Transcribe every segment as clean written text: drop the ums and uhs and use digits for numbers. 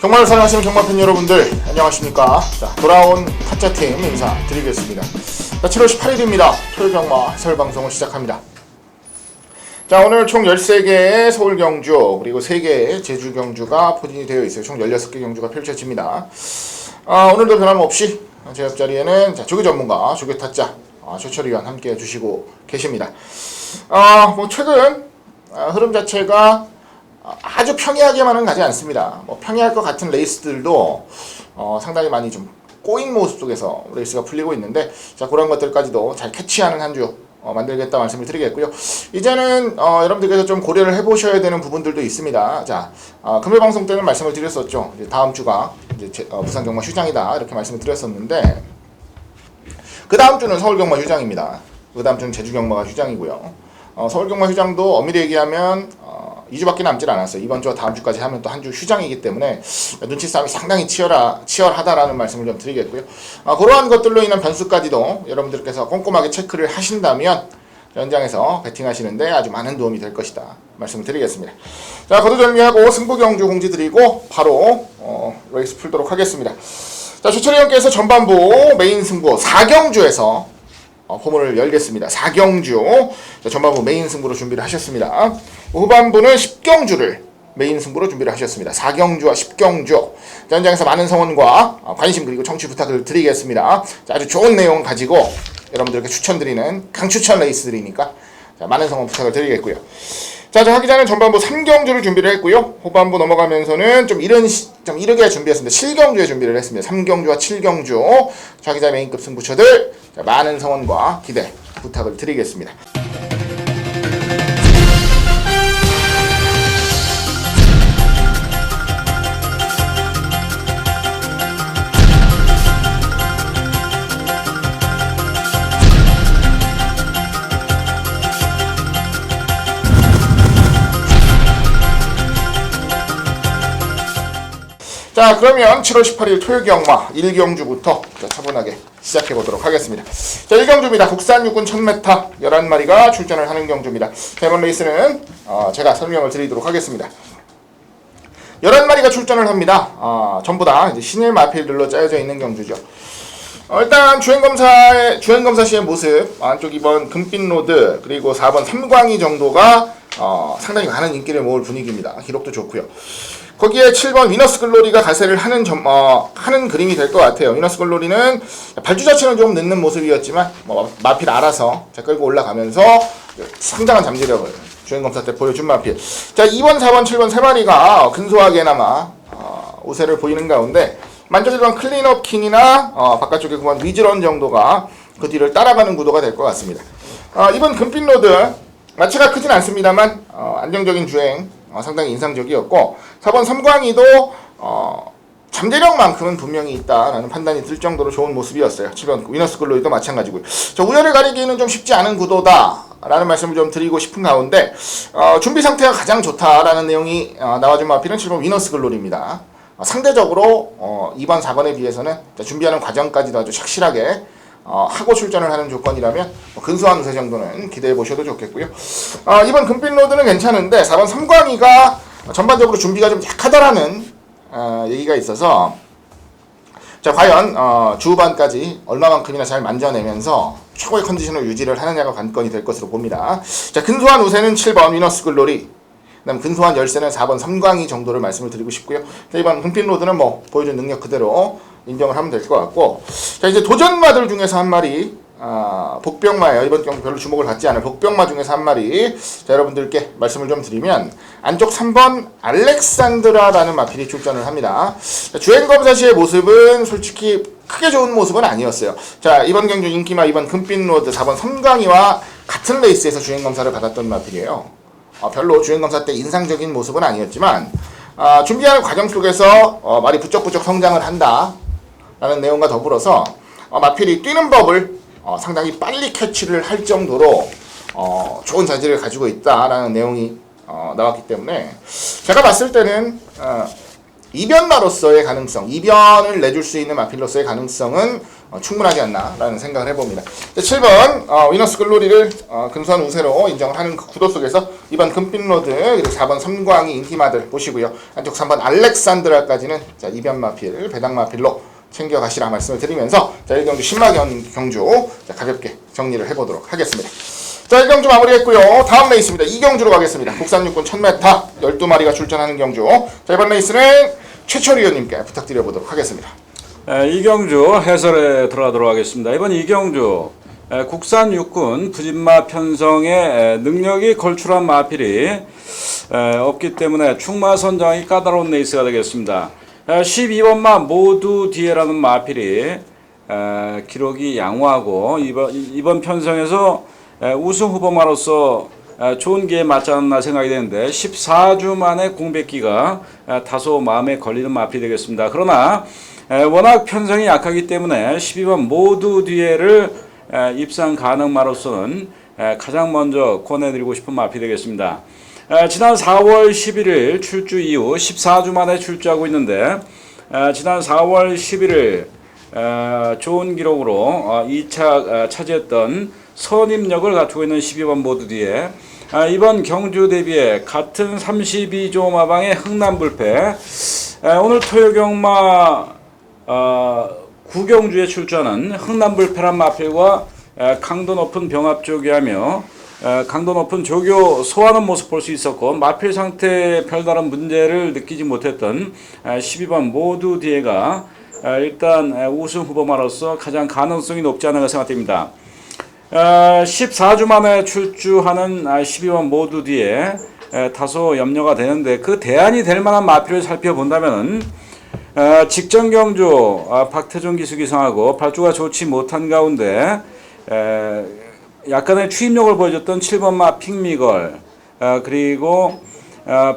경마를 사랑하시는 경마팬 여러분들 안녕하십니까. 자, 돌아온 타짜팀 인사드리겠습니다. 자, 7월 18일입니다. 토요일 경마 해설방송을 시작합니다. 자, 오늘 총 13개의 서울 경주 그리고 3개의 제주 경주가 포진이 되어 있어요. 총 16개 경주가 펼쳐집니다. 오늘도 변함없이 제 옆자리에는 조교 전문가 조교 타짜 최철희 위원 함께 해주시고 계십니다. 최근 흐름 자체가 아주 평이하게만은 가지 않습니다. 평이할 것 같은 레이스들도 상당히 많이 좀 꼬인 모습 속에서 레이스가 풀리고 있는데, 자, 그런 것들까지도 잘 캐치하는 한 주 만들겠다 말씀을 드리겠고요. 이제는 여러분들께서 좀 고려를 해보셔야 되는 부분들도 있습니다. 자, 금요일 방송 때는 말씀을 드렸었죠. 이제 다음 주가 이제 부산 경마 휴장이다 이렇게 말씀을 드렸었는데, 그 다음 주는 서울 경마 휴장입니다. 그 다음 주는 제주 경마가 휴장이고요. 서울 경마 휴장도 엄밀히 얘기하면 2주밖에 남질 않았어요. 이번 주와 다음 주까지 하면 또 한 주 휴장이기 때문에 눈치 싸움이 상당히 치열하다라는 말씀을 좀 드리겠고요. 그러한 것들로 인한 변수까지도 여러분들께서 꼼꼼하게 체크를 하신다면 현장에서 배팅하시는데 아주 많은 도움이 될 것이다 말씀을 드리겠습니다. 자, 거두절미하고 승부경주 공지 드리고 바로 레이스 풀도록 하겠습니다. 자, 최철희 형께서 전반부 메인 승부 4경주에서 포문을 열겠습니다. 4경주 전반부 메인 승부로 준비를 하셨습니다. 후반부는 10경주를 메인 승부로 준비를 하셨습니다. 4경주와 10경주 현장에서 많은 성원과 관심 그리고 청취 부탁을 드리겠습니다. 자, 아주 좋은 내용 가지고 여러분들께 추천드리는 강추천 레이스들이니까 많은 성원 부탁을 드리겠고요. 자, 하기 전에 전반부 3경주를 준비를 했고요. 후반부 넘어가면서는 좀 이르게 준비했습니다. 7경주에 준비를 했습니다. 3경주와 7경주 자기자 메인급 승부처들 많은 성원과 기대 부탁을 드리겠습니다. 자, 그러면 7월 18일 토요일 경마 1경주부터 차분하게 시작해 보도록 하겠습니다. 자, 1경주입니다. 국산 육군 1000m 11마리가 출전을 하는 경주입니다. 이번 레이스는 제가 설명을 드리도록 하겠습니다. 11마리가 출전을 합니다. 전부 다 이제 신일 마필들로 짜여져 있는 경주죠. 일단 주행검사 시의 모습, 안쪽 2번 금빛로드 그리고 4번 삼광이 정도가 상당히 많은 인기를 모을 분위기입니다. 기록도 좋고요. 거기에 7번 위너스 글로리가 가세를 하는 그림이 될 것 같아요. 위너스 글로리는 발주 자체는 좀 늦는 모습이었지만 마필 알아서 끌고 올라가면서 상당한 잠재력을 주행검사 때 보여준 마필. 자, 2번, 4번, 7번 세 마리가 근소하게나마 우세를 보이는 가운데 만족 1번 클린업 킹이나 바깥쪽에 9번 위즈런 정도가 그 뒤를 따라가는 구도가 될 것 같습니다. 2번 금빛로드 마치가 크진 않습니다만 안정적인 주행 상당히 인상적이었고, 4번 삼광이도 잠재력만큼은 분명히 있다라는 판단이 들 정도로 좋은 모습이었어요. 7번 위너스 글로리도 마찬가지고요. 우열을 가리기는 좀 쉽지 않은 구도다라는 말씀을 좀 드리고 싶은 가운데 준비 상태가 가장 좋다라는 내용이 나와준 마필은 7번 위너스 글로리입니다. 상대적으로 2번, 4번에 비해서는 준비하는 과정까지도 아주 착실하게 하고 출전을 하는 조건이라면 근소한 우세 정도는 기대해 보셔도 좋겠고요. 2번 금빛로드는 괜찮은데 4번 삼광이가 전반적으로 준비가 좀 약하다라는 얘기가 있어서, 자, 과연 주후반까지 얼마만큼이나 잘 만져내면서 최고의 컨디션을 유지를 하느냐가 관건이 될 것으로 봅니다. 자, 근소한 우세는 7번 위너스 글로리, 그다음 근소한 열세는 4번 삼광이 정도를 말씀을 드리고 싶고요. 자, 이번 금빛로드는 보여준 능력 그대로 인정을 하면 될 것 같고, 자, 이제 도전마들 중에서 한 마리, 복병마예요. 이번 경기 별로 주목을 받지 않을 복병마 중에서 한 마리, 자, 여러분들께 말씀을 좀 드리면 안쪽 3번 알렉산드라라는 마필이 출전을 합니다. 자, 주행검사 시의 모습은 솔직히 크게 좋은 모습은 아니었어요. 자, 이번 경주 인기마 2번 금빛로드 4번 삼광이와 같은 레이스에서 주행검사를 받았던 마필이에요. 별로 주행검사 때 인상적인 모습은 아니었지만 준비하는 과정 속에서 말이 부쩍부쩍 성장을 한다 라는 내용과 더불어서 마필이 뛰는 법을 상당히 빨리 캐치를 할 정도로 좋은 자질을 가지고 있다라는 내용이 나왔기 때문에 제가 봤을 때는 이변마로서의 가능성, 이변을 내줄 수 있는 마필로서의 가능성은 충분하지 않나라는 생각을 해봅니다. 7번 위너스 글로리를 근소한 우세로 인정을 하는 구도 속에서 2번 금빛로드, 그리고 4번 섬광이 인티마들 보시고요. 안쪽 3번 알렉산드라까지는 자, 이변마필, 배당마필로 챙겨가시라 말씀을 드리면서 자, 1경주 신마경주 자, 가볍게 정리를 해보도록 하겠습니다. 자, 1경주 마무리했고요. 다음 레이스입니다. 2경주로 가겠습니다. 국산 육군 1000m 12마리가 출전하는 경주. 자, 이번 레이스는 최철 위원님께 부탁드려보도록 하겠습니다. 이경주 해설에 들어가도록 하겠습니다. 이번 이경주 국산 육군 부진마 편성의 능력이 걸출한 마필이 없기 때문에 충마 선정이 까다로운 레이스가 되겠습니다. 12번마 모두 뒤에라는 마필이 기록이 양호하고 이번 편성에서 우승 후보마로서 좋은 기회에 맞지 않았나 생각이 되는데 14주 만에 공백기가 다소 마음에 걸리는 마필이 되겠습니다. 그러나 워낙 편성이 약하기 때문에 12번 모두 뒤에를 입상 가능마로서는 가장 먼저 권해드리고 싶은 마필이 되겠습니다. 지난 4월 11일 출주 이후 14주 만에 출주하고 있는데 지난 4월 11일 좋은 기록으로 2차 차지했던 선임력을 갖추고 있는 12번 모두 뒤에 이번 경주 대비에 같은 32조 마방의 흥남불패 오늘 토요경마 구경주에 출전하는 흥남불패란 마필과 강도 높은 병합 조교하며 강도 높은 조교 소화하는 모습 볼 수 있었고 마필 상태에 별다른 문제를 느끼지 못했던 12번 모두 뒤에가 일단 우승 후보마로서 가장 가능성이 높지 않은가 생각됩니다. 14주 만에 출주하는 12번 모두 뒤에 다소 염려가 되는데 그 대안이 될 만한 마필을 살펴본다면 직전 경주 박태종 기수 기성하고 발주가 좋지 못한 가운데 약간의 추임력을 보여줬던 7번마 핑미걸 그리고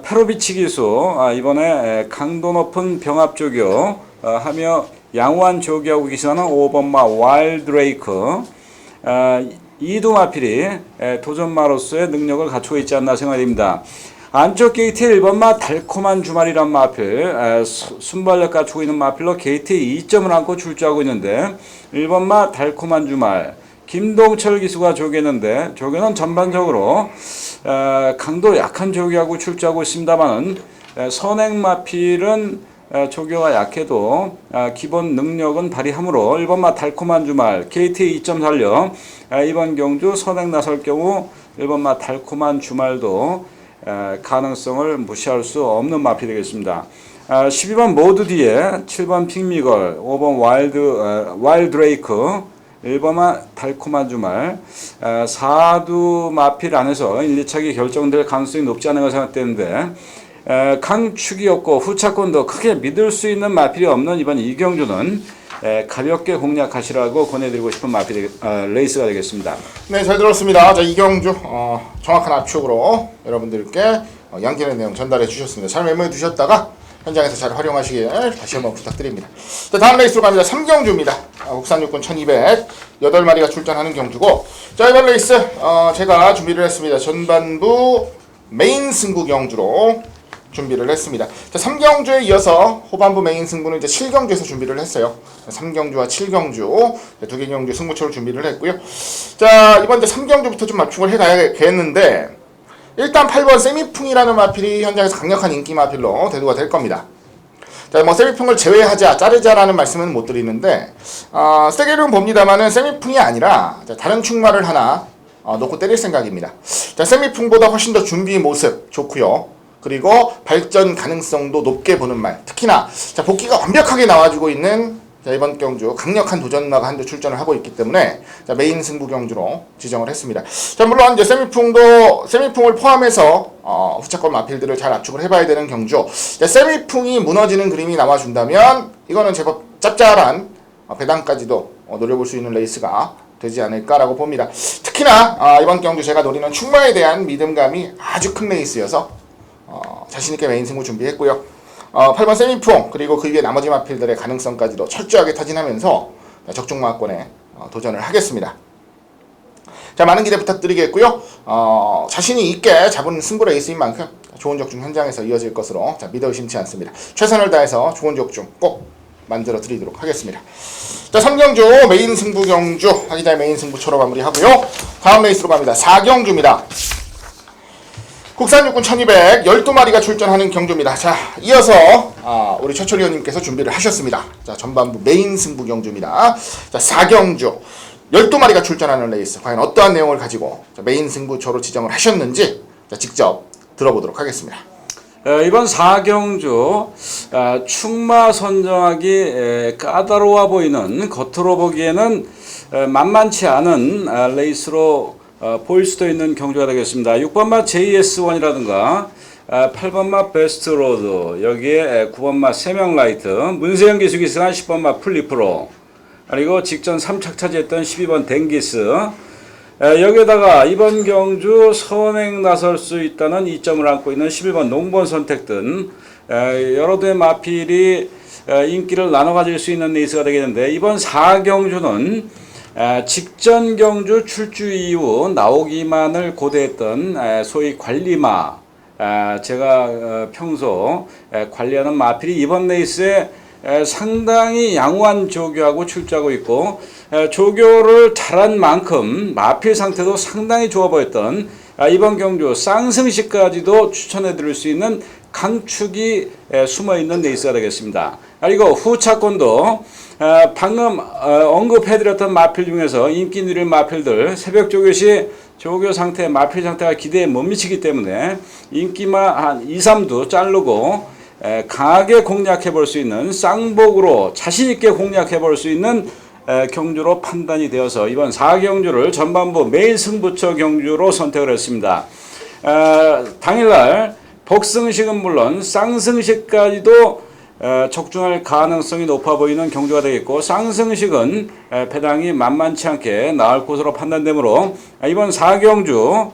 페로비치 기수 이번에 강도 높은 병합 조교 하며 양호한 조교하고 기수하는 5번마 와일드레이크 이두 마필이 도전마로서의 능력을 갖추고 있지 않나 생각됩니다. 안쪽 게이트에 1번마 달콤한 주말이란 마필 순발력 갖추고 있는 마필로 게이트에 2점을 안고 출주하고 있는데 1번마 달콤한 주말 김동철 기수가 조교했는데 조교는 전반적으로 강도 약한 조교하고 출주하고 있습니다만 선행 마필은 조교가 약해도 기본 능력은 발휘하므로 1번마 달콤한 주말 게이트에 2점 살려 이번 경주 선행 나설 경우 1번마 달콤한 주말도 가능성을 무시할 수 없는 마필이 되겠습니다. 12번 모두 뒤에 7번 핑미걸 5번 와일드레이크 1번마 달콤한 주말 4두 마필 안에서 1, 2차기 결정될 가능성이 높지 않은가 생각되는데 강축이 없고 후차권도 크게 믿을 수 있는 마필이 없는 이번 이경주는 가볍게 공략하시라고 권해드리고 싶은 마필 레이스가 되겠습니다. 네, 잘 들었습니다. 자, 이경주 정확한 압축으로 여러분들께 양기의 내용 전달해 주셨습니다. 잘 메모해 두셨다가 현장에서 잘 활용하시길 다시 한번 부탁드립니다. 자, 다음 레이스로 갑니다. 3경주입니다. 국산 육군 1200 8마리가 출전하는 경주고 자, 이번 레이스 제가 준비를 했습니다. 전반부 메인 승부 경주로 준비를 했습니다. 자, 3경주에 이어서 후반부 메인 승부는 이제 7경주에서 준비를 했어요. 3경주와 7경주 두 개 경주 승부처를 준비를 했고요. 자, 이번 이제 3경주부터 좀 맞춤을 해가야겠는데 일단 8번 세미풍이라는 마필이 현장에서 강력한 인기 마필로 대두가 될 겁니다. 자, 뭐 세미풍을 제외하자, 자르자라는 말씀은 못 드리는데 세게는 봅니다만은 세미풍이 아니라 다른 충마를 하나 놓고 때릴 생각입니다. 자, 세미풍보다 훨씬 더 준비 모습 좋고요. 그리고 발전 가능성도 높게 보는 말. 특히나 자, 복귀가 완벽하게 나와주고 있는 자, 이번 경주 강력한 도전마가 한두 출전을 하고 있기 때문에 자, 메인 승부 경주로 지정을 했습니다. 자, 물론 이제 세미풍을 포함해서 후차권 마필들을 잘 압축을 해봐야 되는 경주. 자, 세미풍이 무너지는 그림이 나와준다면 이거는 제법 짭짤한 배당까지도 노려볼 수 있는 레이스가 되지 않을까라고 봅니다. 특히나 이번 경주 제가 노리는 충마에 대한 믿음감이 아주 큰 레이스여서 자신있게 메인 승부 준비했고요. 8번 세미풍 그리고 그 위에 나머지 마필들의 가능성까지도 철저하게 타진하면서 적중마권에 도전을 하겠습니다. 자, 많은 기대 부탁드리겠고요. 자신이 있게 잡은 승부 레이스인 만큼 좋은 적중 현장에서 이어질 것으로 믿어 의심치 않습니다. 최선을 다해서 좋은 적중 꼭 만들어 드리도록 하겠습니다. 자, 3경주 메인 승부 경주 하기자의 메인 승부처로 마무리하고요. 다음 레이스로 갑니다. 4경주입니다. 국산 육군 1200 12마리가 출전하는 경주입니다. 자, 이어서 우리 최철희 의원님께서 준비를 하셨습니다. 자, 전반부 메인 승부 경주입니다. 자, 4경주 12마리가 출전하는 레이스 과연 어떠한 내용을 가지고 메인 승부처로 지정을 하셨는지 직접 들어보도록 하겠습니다. 이번 4경주 충마 선정하기 까다로워 보이는, 겉으로 보기에는 만만치 않은 레이스로 보일 수도 있는 경주가 되겠습니다. 6번마 JS1이라든가 8번마 베스트로드, 여기에 9번마 세명라이트, 문세영 기수기스가 10번마 플리프로, 그리고 직전 3착 차지했던 12번 댕기스, 여기에다가 이번 경주 선행 나설 수 있다는 2점을 안고 있는 11번 농번 선택 등 여러 대의 마필이 인기를 나눠 가질 수 있는 레이스가 되겠는데, 이번 4경주는 직전 경주 출주 이후 나오기만을 고대했던 소위 관리마, 제가 평소 관리하는 마필이 이번 레이스에 상당히 양호한 조교하고 출주하고 있고, 조교를 잘한 만큼 마필 상태도 상당히 좋아 보였던 이번 경주 쌍승시까지도 추천해 드릴 수 있는 강축이 숨어 있는 레이스가 되겠습니다. 그리고 후차권도 방금 언급해드렸던 마필 중에서 인기 누릴 마필들, 새벽 조교 시 조교 상태, 마필 상태가 기대에 못 미치기 때문에 인기만 한 2, 3두 자르고 강하게 공략해 볼 수 있는, 쌍복으로 자신 있게 공략해 볼 수 있는 경주로 판단이 되어서 이번 4경주를 전반부 메인 승부처 경주로 선택을 했습니다. 당일날 복승식은 물론 쌍승식까지도 적중할 가능성이 높아 보이는 경주가 되겠고, 쌍승식은 배당이 만만치 않게 나올 것으로 판단되므로 이번 4경주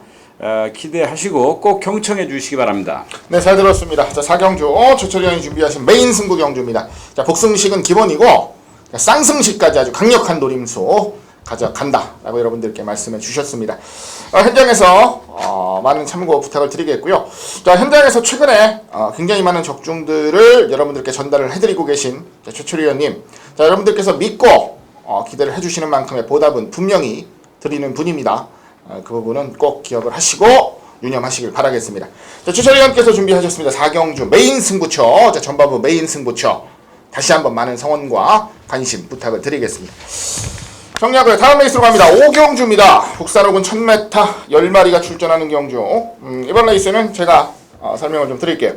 기대하시고 꼭 경청해 주시기 바랍니다. 네, 잘 들었습니다. 자, 4경주 최철희 의원이 준비하신 메인 승부 경주입니다. 자, 복승식은 기본이고 쌍승식까지 아주 강력한 노림수 가져간다 라고 여러분들께 말씀해 주셨습니다. 현장에서 많은 참고 부탁을 드리겠고요. 자, 현장에서 최근에 굉장히 많은 적중들을 여러분들께 전달을 해드리고 계신 최철희 의원님, 자, 여러분들께서 믿고 기대를 해주시는 만큼의 보답은 분명히 드리는 분입니다. 그 부분은 꼭 기억을 하시고 유념하시길 바라겠습니다. 자, 최철희 의원께서 준비하셨습니다. 4경주 메인 승부처, 자, 전반부 메인 승부처, 다시 한번 많은 성원과 관심 부탁을 드리겠습니다. 정리하고요. 다음 레이스로 갑니다. 5경주입니다. 국산호군 1000m 10마리가 출전하는 경주. 이번 레이스는 제가 설명을 좀 드릴게요.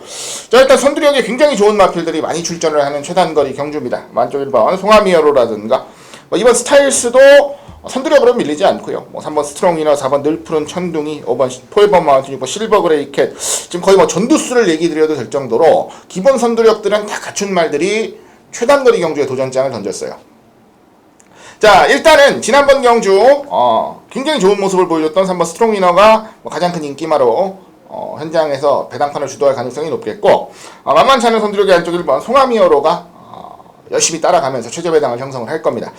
자, 일단 선두력이 굉장히 좋은 마필들이 많이 출전을 하는 최단거리 경주입니다. 만쪽 1번 송하미어로라든가 이번 스타일스도 선두력으로 밀리지 않고요. 3번 스트롱이나 4번 늘푸른 천둥이, 5번 포에버 마운틴, 6번 실버 그레이캣, 지금 거의 전두수를 얘기 드려도 될 정도로 기본 선두력들은 다 갖춘 말들이 최단거리 경주에 도전장을 던졌어요. 자, 일단은 지난번 경주 굉장히 좋은 모습을 보여줬던 3번 스트롱위너가 가장 큰 인기마로 현장에서 배당판을 주도할 가능성이 높겠고, 만만치 않은 선두력의 안쪽 1번 송하미어로가 열심히 따라가면서 최저 배당을 형성을 할 겁니다.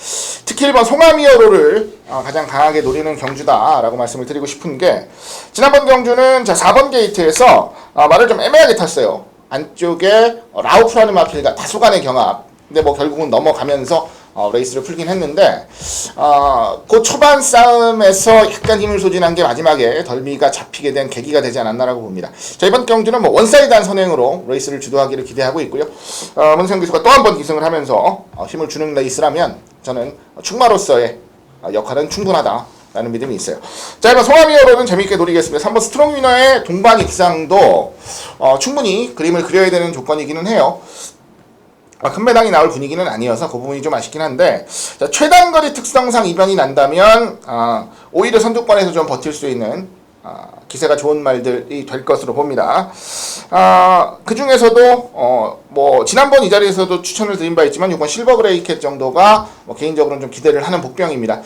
특히 1번 송하미어로를 가장 강하게 노리는 경주다라고 말씀을 드리고 싶은 게, 지난번 경주는 4번 게이트에서 말을 좀 애매하게 탔어요. 안쪽에 라우프라는 마필과 다소간의 경합, 근데 결국은 넘어가면서 레이스를 풀긴 했는데, 그 초반 싸움에서 약간 힘을 소진한 게 마지막에 덜미가 잡히게 된 계기가 되지 않았나라고 봅니다. 자, 이번 경주는 원사이드한 선행으로 레이스를 주도하기를 기대하고 있고요. 문세영 기수가 또 한 번 기승을 하면서 힘을 주는 레이스라면 저는 충마로서의 역할은 충분하다라는 믿음이 있어요. 자, 이번 송하미어로는 재미있게 노리겠습니다. 3번 스트롱위너의 동반 입상도 충분히 그림을 그려야 되는 조건이기는 해요. 큰 배당이 나올 분위기는 아니어서 그 부분이 좀 아쉽긴 한데, 자, 최단거리 특성상 이변이 난다면 오히려 선두권에서 좀 버틸 수 있는 기세가 좋은 말들이 될 것으로 봅니다. 그 중에서도 지난번 이 자리에서도 추천을 드린 바 있지만 6번 실버 그레이캣 정도가 개인적으로는 좀 기대를 하는 복병입니다.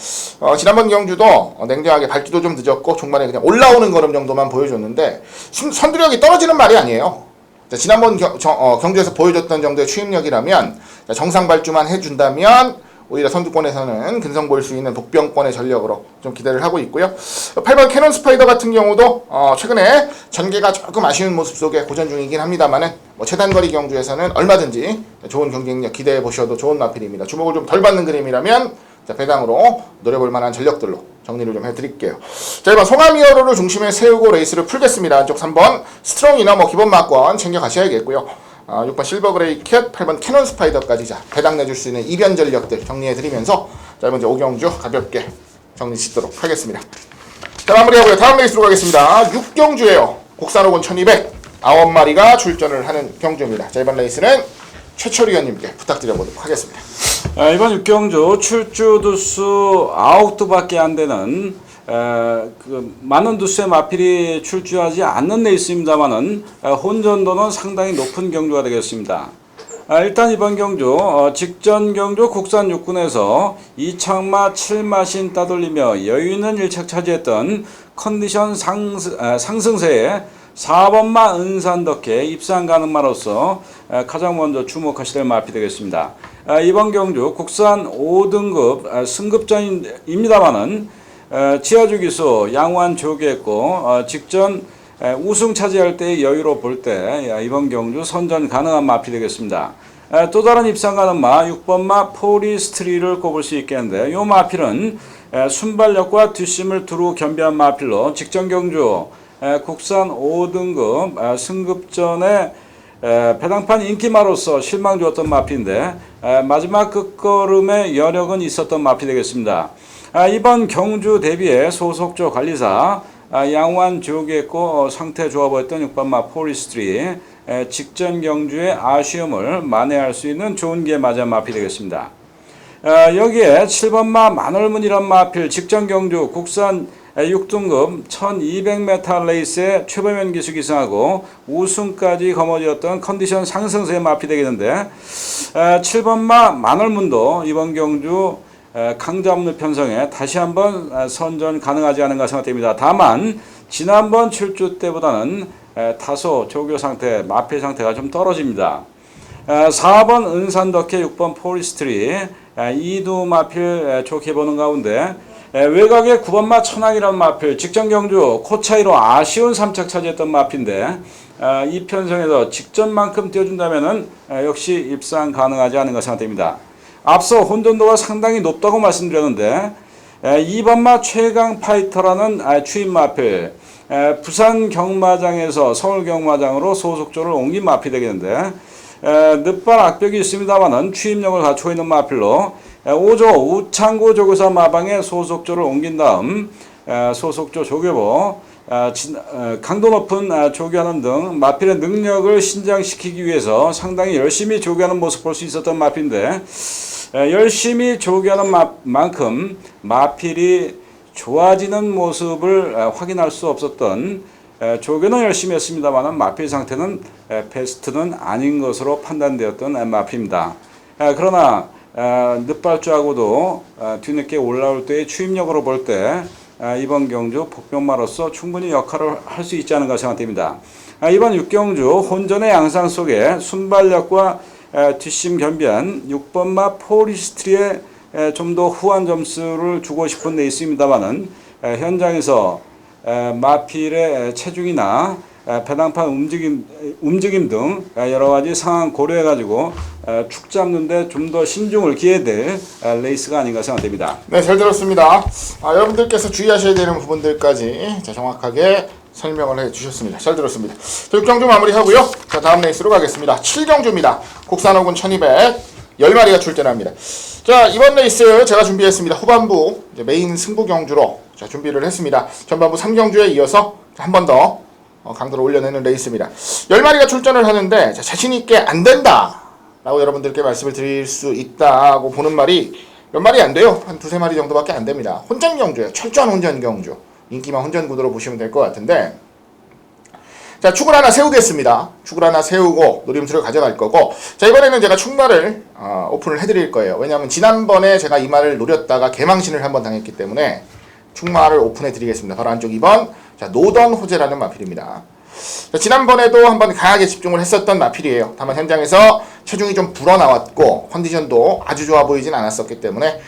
지난번 경주도 냉정하게 밟기도 좀 늦었고 중반에 그냥 올라오는 걸음 정도만 보여줬는데 선두력이 떨어지는 말이 아니에요. 자, 지난번 경주에서 보여줬던 정도의 추임력이라면 정상 발주만 해준다면 오히려 선두권에서는 근성 보일 수 있는 독병권의 전력으로 좀 기대를 하고 있고요. 8번 캐논 스파이더 같은 경우도 최근에 전개가 조금 아쉬운 모습 속에 고전 중이긴 합니다만은 최단거리 경주에서는 얼마든지 좋은 경쟁력 기대해 보셔도 좋은 마필입니다. 주목을 좀 덜 받는 그림이라면 자, 배당으로 노려볼 만한 전력들로 정리를 좀 해드릴게요. 자, 이번 송암이어로를 중심에 세우고 레이스를 풀겠습니다. 안쪽 3번 스트롱 이너 기본 막권 챙겨 가셔야겠고요. 6번 실버 그레이 캣, 8번 캐논 스파이더까지 자, 배당 내줄 수 있는 이변 전력들 정리해드리면서 자, 먼저 오경주 가볍게 정리 짓도록 하겠습니다. 자, 마무리하고요. 다음 레이스로 가겠습니다. 6경주예요. 국산호군 1200 9마리가 출전을 하는 경주입니다. 자, 이번 레이스는 최철희 의원님께 부탁드려보도록 하겠습니다. 이번 6경주 출주 두수 9두밖에 안 되는 많은 두수의 마필이 출주하지 않는 레이스입니다만은 혼전도는 상당히 높은 경주가 되겠습니다. 일단 이번 경주 직전 경주 국산 육군에서 이창마 7마신 따돌리며 여유있는 1착 차지했던 컨디션 상승세에 4번마 은산덕해 입상 가능마로서 가장 먼저 주목하셔야 될 마필이 되겠습니다. 이번 경주 국산 5등급 승급전입니다만은 지하주 기수 양호한 조기했고 직전 우승 차지할 때 여유로 볼 때 이번 경주 선전 가능한 마필이 되겠습니다. 또 다른 입상 가능마 6번마 포리스트리를 꼽을 수 있겠는데 이 마필은 순발력과 뒷심을 두루 겸비한 마필로 직전 경주 국산 5등급 승급전에 배당판 인기마로서 실망 주었던 마필인데 마지막 끝걸음의 여력은 있었던 마필 되겠습니다. 이번 경주 대비해 소속조 관리사 양호한 지옥했고 상태 좋아 보였던 6번마 포리스트리 직전 경주의 아쉬움을 만회할 수 있는 좋은 기회 맞이한 마필이 되겠습니다. 여기에 7번마 만월문이란 마필 직전 경주 국산 6등급 1200m 레이스에 최범현 기수 기승하고 우승까지 거머쥐었던 컨디션 상승세의 마필이 되겠는데 7번마 만월문도 이번 경주 강자없는 편성에 다시 한번 선전 가능하지 않은가 생각됩니다. 다만 지난번 출주 때보다는 다소 조교 상태, 마필 상태가 좀 떨어집니다. 4번 은산덕해 6번 포리스트리 2두 마필 좋게 보는 가운데 외곽에 9번마 천왕이라는 마필 직전 경주 코 차이로 아쉬운 3착 차지했던 마필인데 이 편성에서 직전만큼 뛰어준다면 역시 입상 가능하지 않은가 생각됩니다. 앞서 혼돈도가 상당히 높다고 말씀드렸는데 2번마 최강 파이터라는 추임 마필 부산 경마장에서 서울 경마장으로 소속조를 옮긴 마필이 되겠는데 늦발 악벽이 있습니다만은 추임력을 갖추고 있는 마필로 5조 우창구 조교사 마방에 소속조를 옮긴 다음 소속조 조교보 강도 높은 조교하는 등 마필의 능력을 신장시키기 위해서 상당히 열심히 조교하는 모습 볼 수 있었던 마필인데 열심히 조교하는 만큼 마필이 좋아지는 모습을 확인할 수 없었던 조교는 열심히 했습니다만 마필 상태는 베스트는 아닌 것으로 판단되었던 마필입니다. 그러나 늦발주하고도 뒤늦게 올라올 때의 추임력으로 볼 때 이번 경주 복병마로서 충분히 역할을 할 수 있지 않은가 생각됩니다. 이번 6경주 혼전의 양상 속에 순발력과 뒷심 겸비한 6번마 포리스트리에 좀 더 후한 점수를 주고 싶은 데 있습니다만은 현장에서 마필의 체중이나 배당판 움직임 등 여러 가지 상황 고려해 가지고 축 잡는데 좀 더 신중을 기해야 될 레이스가 아닌가 생각됩니다. 네, 잘 들었습니다. 여러분들께서 주의하셔야 되는 부분들까지 정확하게 설명을 해주셨습니다. 잘 들었습니다. 6경주 마무리하고요. 자, 다음 레이스로 가겠습니다. 7경주입니다. 국산호군 1200 10마리가 출전합니다. 자, 이번 레이스 제가 준비했습니다. 후반부 메인 승부 경주로 준비를 했습니다. 전반부 3경주에 이어서 한 번 더 강도를 올려내는 레이스입니다. 10마리가 출전을 하는데 자신있게 안 된다 라고 여러분들께 말씀을 드릴 수 있다고 보는 말이 몇 마리 안 돼요. 한 두세 마리 정도밖에 안 됩니다. 혼전 경주예요. 철저한 혼전 경주. 인기만 혼전 구도로 보시면 될 것 같은데, 자, 축을 하나 세우겠습니다. 축을 하나 세우고 노림수를 가져갈 거고, 자, 이번에는 제가 축마를 오픈을 해드릴 거예요. 왜냐하면 지난번에 제가 이 말을 노렸다가 개망신을 한번 당했기 때문에 축마를 오픈해 드리겠습니다. 바로 안쪽 2번 자, 노던 호재라는 마필입니다. 자, 지난번에도 한번 강하게 집중을 했었던 마필이에요. 다만 현장에서 체중이 좀 불어나왔고 컨디션도 아주 좋아 보이진 않았었기 때문에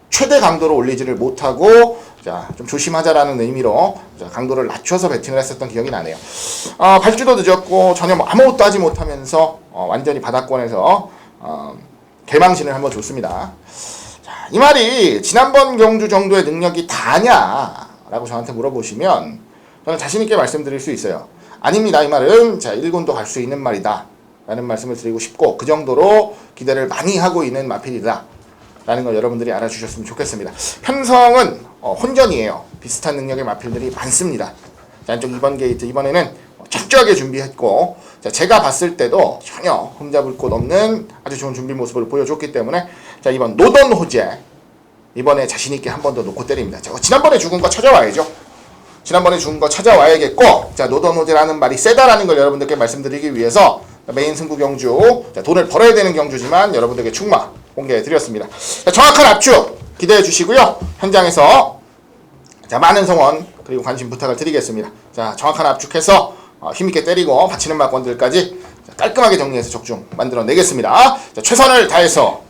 최대 강도로 올리지를 못하고 자, 좀 조심하자라는 의미로 자, 강도를 낮춰서 배팅을 했었던 기억이 나네요. 발주도 늦었고 전혀 아무것도 하지 못하면서 완전히 바닥권에서 개망신을 한번 줬습니다. 이 말이 지난번 경주 정도의 능력이 다냐라고 저한테 물어보시면 저는 자신있게 말씀드릴 수 있어요. 아닙니다. 이 말은 자 1군도 갈 수 있는 말이다 라는 말씀을 드리고 싶고, 그 정도로 기대를 많이 하고 있는 마필이다 라는 걸 여러분들이 알아주셨으면 좋겠습니다. 편성은 혼전이에요. 비슷한 능력의 마필들이 많습니다. 자, 안쪽 2번 게이트 이번에는 철저하게 준비했고, 자, 제가 봤을 때도 전혀 흠잡을 곳 없는 아주 좋은 준비 모습을 보여줬기 때문에 자, 이번 노던 호재 이번에 자신있게 한 번 더 놓고 때립니다. 자, 지난번에 죽은 거 찾아와야죠. 지난번에 죽은 거 찾아와야겠고, 자, 노던 호재라는 말이 세다라는 걸 여러분들께 말씀드리기 위해서 메인 승부 경주, 자, 돈을 벌어야 되는 경주지만 여러분들에게 충마 공개해드렸습니다. 자, 정확한 압축 기대해 주시고요. 현장에서 자, 많은 성원 그리고 관심 부탁을 드리겠습니다. 자, 정확한 압축해서 힘있게 때리고 받치는 막건들까지 깔끔하게 정리해서 적중 만들어내겠습니다. 자, 최선을 다해서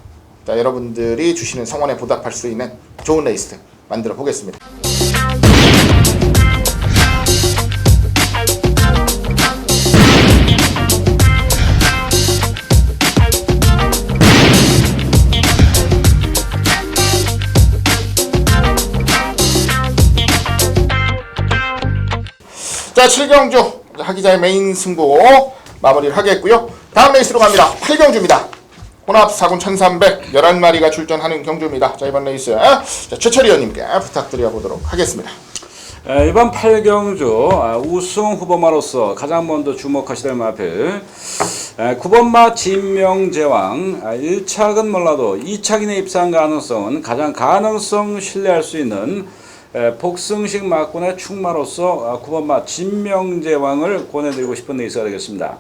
자, 여러분들이 주시는 성원에 보답할 수 있는 좋은 레이스 만들어 보겠습니다. 자, 7경주 하기자의 메인 승부 마무리를 하겠고요. 다음 레이스로 갑니다. 8경주입니다. 혼합 4군 1300 11마리가 출전하는 경주입니다. 자, 이번 레이스 자, 최철희 의원님께 부탁드려 보도록 하겠습니다. 이번 8경주 우승 후보마로서 가장 먼저 주목하시될 마필 9번마 진명제왕. 1착은 몰라도 2착인의 입상 가능성은 가장 가능성 신뢰할 수 있는 복승식 막군의 축마로서 9번마 진명제왕을 권해드리고 싶은 레이스가 되겠습니다.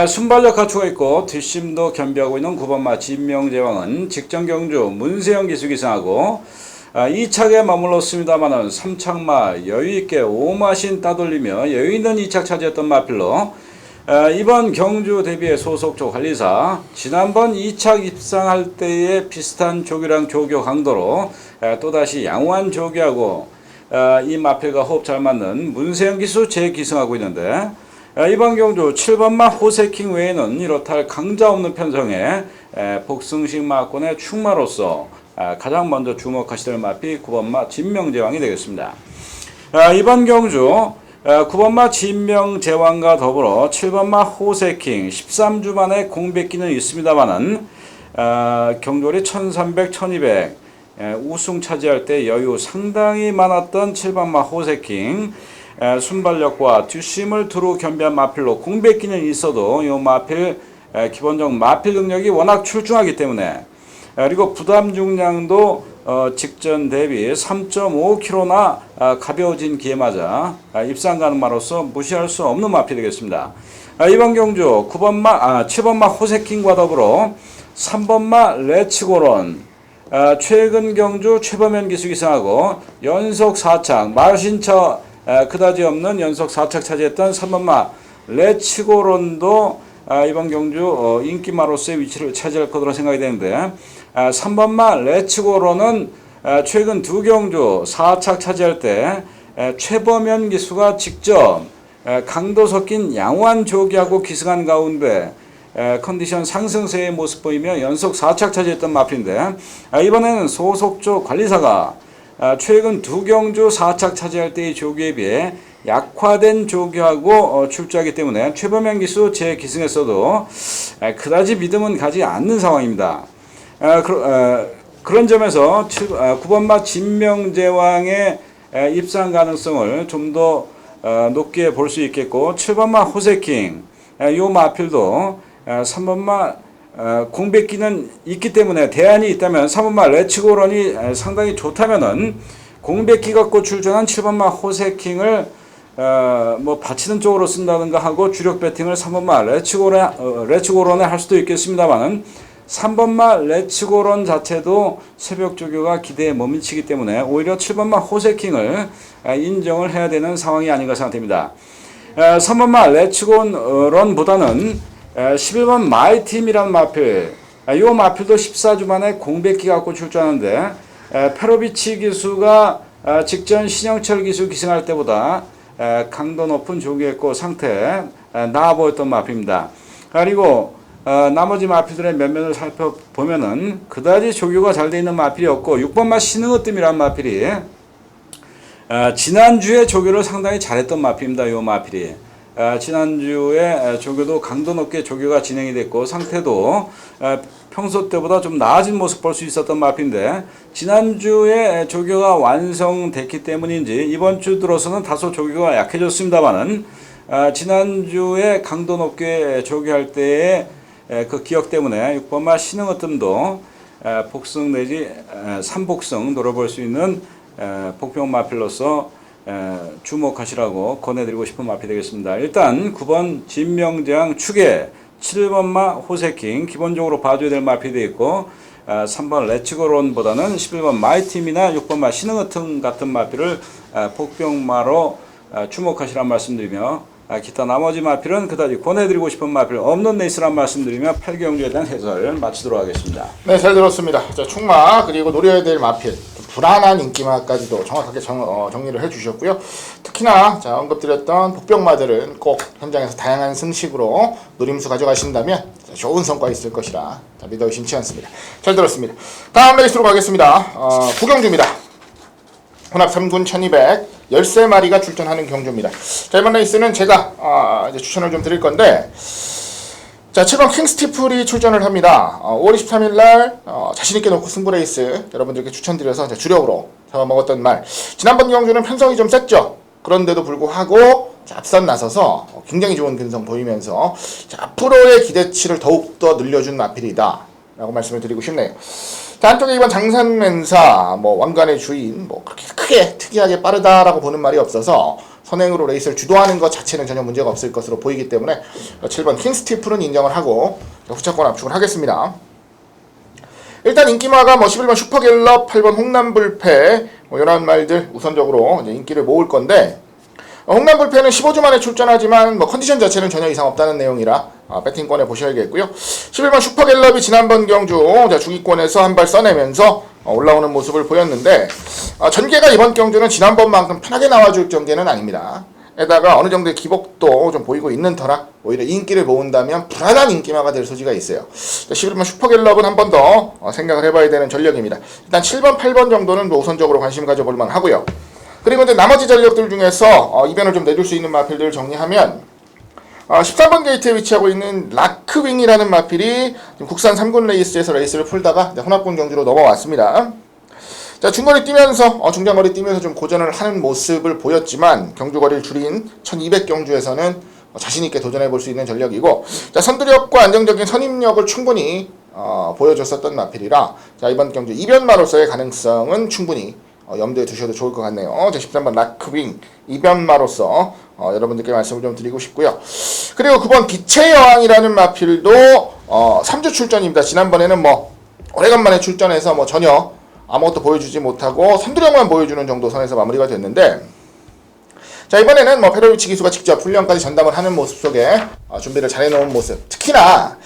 순발력 갖추고 있고 뒷심도 겸비하고 있는 9번마 진명제왕은 직전 경주 문세영 기수 기승하고 2착에 머물렀습니다만은 3착마 여유있게 5마신 따돌리며 여유있는 2착 차지했던 마필로 이번 경주 대비의 소속조 관리사 지난번 2착 입상할 때의 비슷한 조교량 조교 강도로 또다시 양호한 조교하고 이 마필과 호흡 잘 맞는 문세영 기수 재기승하고 있는데, 이번 경주 7번마 호세킹 외에는 이렇다 할 강자 없는 편성의 복승식 마권의 축마로서 가장 먼저 주목하시될 마필 9번마 진명제왕이 되겠습니다. 이번 경주 9번마 진명제왕과 더불어 7번마 호세킹 13주 만에 공백기는 있습니다만은 경돌이 1300, 1200 우승 차지할 때 여유 상당히 많았던 7번마 호세킹 순발력과 뒷심을 두루 겸비한 마필로 공백기는 있어도 이 마필 기본적 마필 능력이 워낙 출중하기 때문에, 그리고 부담 중량도 직전 대비 3.5kg나 가벼워진 기에 맞아 입상 가능마로서 무시할 수 없는 마필이 되겠습니다. 이번 경주 7번마 호세킹과 더불어 3번마 레츠고론 최근 경주 최범현 기수 기승하고 연속 4착 마신처 그다지 없는 연속 4착 차지했던 3번마 레츠고론도 이번 경주 인기마로서의 위치를 차지할 것으로 생각이 되는데, 3번마 레츠고론은 최근 두 경주 4착 차지할 때 최범현 기수가 직접 강도 섞인 양호한 조기하고 기승한 가운데 컨디션 상승세의 모습 보이며 연속 4착 차지했던 마필인데, 이번에는 소속조 관리사가 최근 두 경주 4착 차지할 때의 조기에 비해 약화된 조기하고 출주하기 때문에 최범현 기수 재기승했어도 그다지 믿음은 가지 않는 상황입니다. 그런 점에서 9번마 진명제왕의 입상 가능성을 좀 더 높게 볼 수 있겠고, 7번마 호세킹 이 마필도 3번마 공백기는 있기 때문에 대안이 있다면 3번마 레츠고런이 상당히 좋다면은 공백기 갖고 출전한 7번마 호세킹을 뭐 받치는 쪽으로 쓴다든가 하고 주력 배팅을 3번마 레츠고런에 할 수도 있겠습니다만은 3번마 레츠고런 자체도 새벽 조교가 기대에 못 미치기 때문에 오히려 7번마 호세킹을 인정을 해야 되는 상황이 아닌가 생각됩니다. 3번마 레츠고런보다는 11번 마이팀이라는 마필, 이 마필도 14주 만에 공백기 갖고 출전하는데 페로비치 기수가 직전 신영철 기수 기승할 때보다 강도 높은 조기했고 상태 나아 보였던 마필입니다. 그리고 나머지 마필들의 면면을 살펴보면은 그다지 조교가 잘 돼 있는 마필이 없고 6번마 신흥어뜸이라는 마필이 지난주에 조교를 상당히 잘했던 마필입니다. 이 마필이 지난주에 조교도 강도 높게 조교가 진행이 됐고 상태도 평소 때보다 좀 나아진 모습 볼 수 있었던 마필인데 지난주에 조교가 완성됐기 때문인지 이번 주 들어서는 다소 조교가 약해졌습니다만은 지난주에 강도 높게 조교할 때의 그 기억 때문에 6번마 신흥어뜸도 복승 내지 3복승 노려볼 수 있는 복병 마필로서 주목하시라고 권해드리고 싶은 마필이 되겠습니다. 일단 9번 진명장 축에 7번마 호세킹 기본적으로 봐줘야 될 마필이 되어 있고 3번 레츠고론보다는 11번 마이팀이나 6번마 신흥어틈 같은 마필을 복병마로 주목하시라는 말씀드리며 기타 나머지 마필은 그다지 권해드리고 싶은 마필 없는 레이스란 말씀드리며 8경주에 대한 해설 마치도록 하겠습니다. 네, 잘 들었습니다. 자, 충마 그리고 노려야 될 마필 불안한 인기마까지도 정확하게 정리를 해주셨고요. 특히나 자, 언급드렸던 복병마들은 꼭 현장에서 다양한 승식으로 노림수 가져가신다면 좋은 성과 있을 것이라 믿어 의심치 않습니다. 잘 들었습니다. 다음 레이스로 가겠습니다. 9경주입니다. 혼합 3군 1200 13마리가 출전하는 경주입니다. 자, 이번 레이스는 제가 이제 추천을 좀 드릴 건데 자, 7번 킹스티플이 출전을 합니다. 5월 23일 날 자신있게 놓고 승부 레이스 여러분들께 추천드려서 주력으로 잡아먹었던 말. 지난번 경주는 편성이 좀 셌죠. 그런데도 불구하고 앞선 나서서 굉장히 좋은 근성 보이면서 자, 앞으로의 기대치를 더욱더 늘려준 마필이다 라고 말씀을 드리고 싶네요. 자, 한쪽에 이번 장산맨사, 왕관의 주인, 그렇게 크게 특이하게 빠르다라고 보는 말이 없어서 선행으로 레이스를 주도하는 것 자체는 전혀 문제가 없을 것으로 보이기 때문에 7번 킹스티플은 인정을 하고 후차권 압축을 하겠습니다. 일단 인기마가 11번 슈퍼갤럽, 8번 홍남불패 이런 말들 우선적으로 이제 인기를 모을 건데 홍남불패는 15주 만에 출전하지만 컨디션 자체는 전혀 이상 없다는 내용이라 배팅권에 보셔야겠고요. 11번 슈퍼갤럽이 지난번 경주 중위권에서 한 발 써내면서 올라오는 모습을 보였는데 전개가 이번 경주는 지난번만큼 편하게 나와줄 전개는 아닙니다. 에다가 어느 정도의 기복도 좀 보이고 있는 터라 오히려 인기를 모은다면 불안한 인기마가 될 소지가 있어요. 11번 슈퍼갤럽은 한 번 더 생각을 해봐야 되는 전력입니다. 일단 7번, 8번 정도는 우선적으로 관심 가져볼 만하고요. 그리고 이제 나머지 전력들 중에서 이변을 좀 내줄 수 있는 마필들을 정리하면 13번 게이트에 위치하고 있는 라크윙이라는 마필이 국산 3군 레이스에서 레이스를 풀다가 혼합군 경주로 넘어왔습니다. 자, 중거리 뛰면서 중장거리 뛰면서 좀 고전을 하는 모습을 보였지만 경주거리를 줄인 1200 경주에서는 자신있게 도전해볼 수 있는 전력이고 자, 선두력과 안정적인 선임력을 충분히 보여줬었던 마필이라 자, 이번 경주 이변마로서의 가능성은 충분히 염두에 두셔도 좋을 것 같네요. 제 13번 라크윙 이변마로서 여러분들께 말씀을 좀 드리고 싶고요. 그리고 9번 빛의 여왕이라는 마필도 3주 출전입니다. 지난번에는 오래간만에 출전해서 전혀 아무것도 보여주지 못하고 선두력만 보여주는 정도 선에서 마무리가 됐는데 자, 이번에는 페로비치 기수가 직접 훈련까지 전담을 하는 모습 속에 준비를 잘 해놓은 모습. 특히나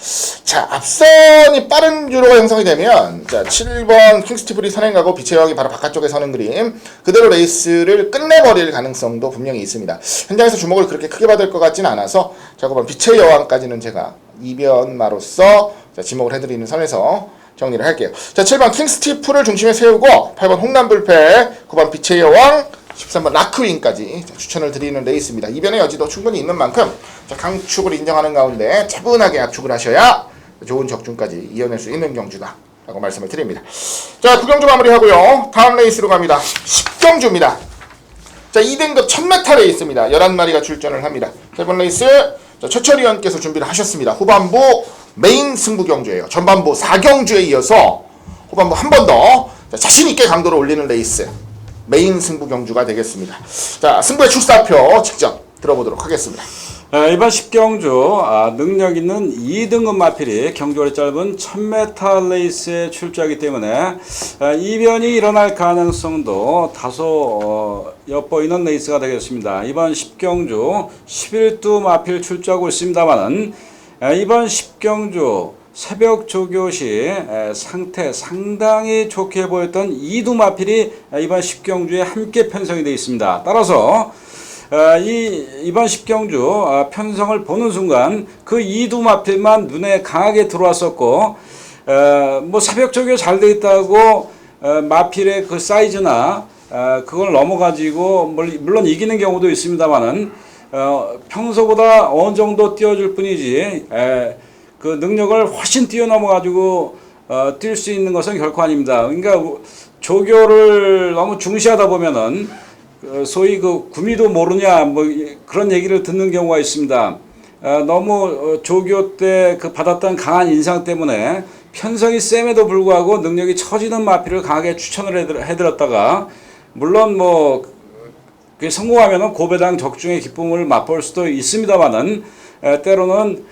자, 앞선이 빠른 주로가 형성이 되면 자, 7번 킹스티플이 선행하고 빛의 여왕이 바로 바깥쪽에 서는 그림 그대로 레이스를 끝내버릴 가능성도 분명히 있습니다. 현장에서 주목을 그렇게 크게 받을 것 같지는 않아서 자, 9번 빛의 여왕까지는 제가 이변마로서 지목을 해드리는 선에서 정리를 할게요. 자, 7번 킹스티플을 중심에 세우고 8번 홍남불패, 9번 빛의 여왕, 13번 라크윙까지 추천을 드리는 레이스입니다. 이변의 여지도 충분히 있는 만큼 강축을 인정하는 가운데 차분하게 압축을 하셔야 좋은 적중까지 이어낼 수 있는 경주다 라고 말씀을 드립니다. 자, 9경주 마무리하고요. 다음 레이스로 갑니다. 10경주입니다. 자, 2등급 1000m 레이스입니다. 11마리가 출전을 합니다. 세 번 레이스 최철희 의원께서 준비를 하셨습니다. 후반부 메인 승부 경주예요. 전반부 4경주에 이어서 후반부 한 번 더 자신있게 강도를 올리는 레이스 메인 승부 경주가 되겠습니다. 자, 승부의 출사표 직접 들어보도록 하겠습니다. 이번 10경주 능력 있는 2등급 마필이 경주거리 짧은 1000m 레이스에 출주하기 때문에 이변이 일어날 가능성도 다소 엿보이는 레이스가 되겠습니다. 이번 10경주 11두 마필 출주하고 있습니다만은 이번 10경주 새벽 조교시 상태 상당히 좋게 보였던 2두 마필이 이번 10경주에 함께 편성이 되어 있습니다. 따라서 이번 10경주 편성을 보는 순간 그 2두 마필만 눈에 강하게 들어왔었고, 뭐 사벽 조교 잘 돼 있다고 마필의 그 사이즈나 그걸 넘어가지고 물론 이기는 경우도 있습니다만은 평소보다 어느 정도 띄워줄 뿐이지 그 능력을 훨씬 뛰어넘어 가지고 뛸 수 있는 것은 결코 아닙니다. 그러니까 조교를 너무 중시하다 보면은 소위 그 구미도 모르냐 뭐 그런 얘기를 듣는 경우가 있습니다. 너무 조교 때 그 받았던 강한 인상 때문에 편성이 셈에도 불구하고 능력이 처지는 마필을 강하게 추천을 해드렸다가 물론 뭐 그게 성공하면은 고배당 적중의 기쁨을 맛볼 수도 있습니다만은 때로는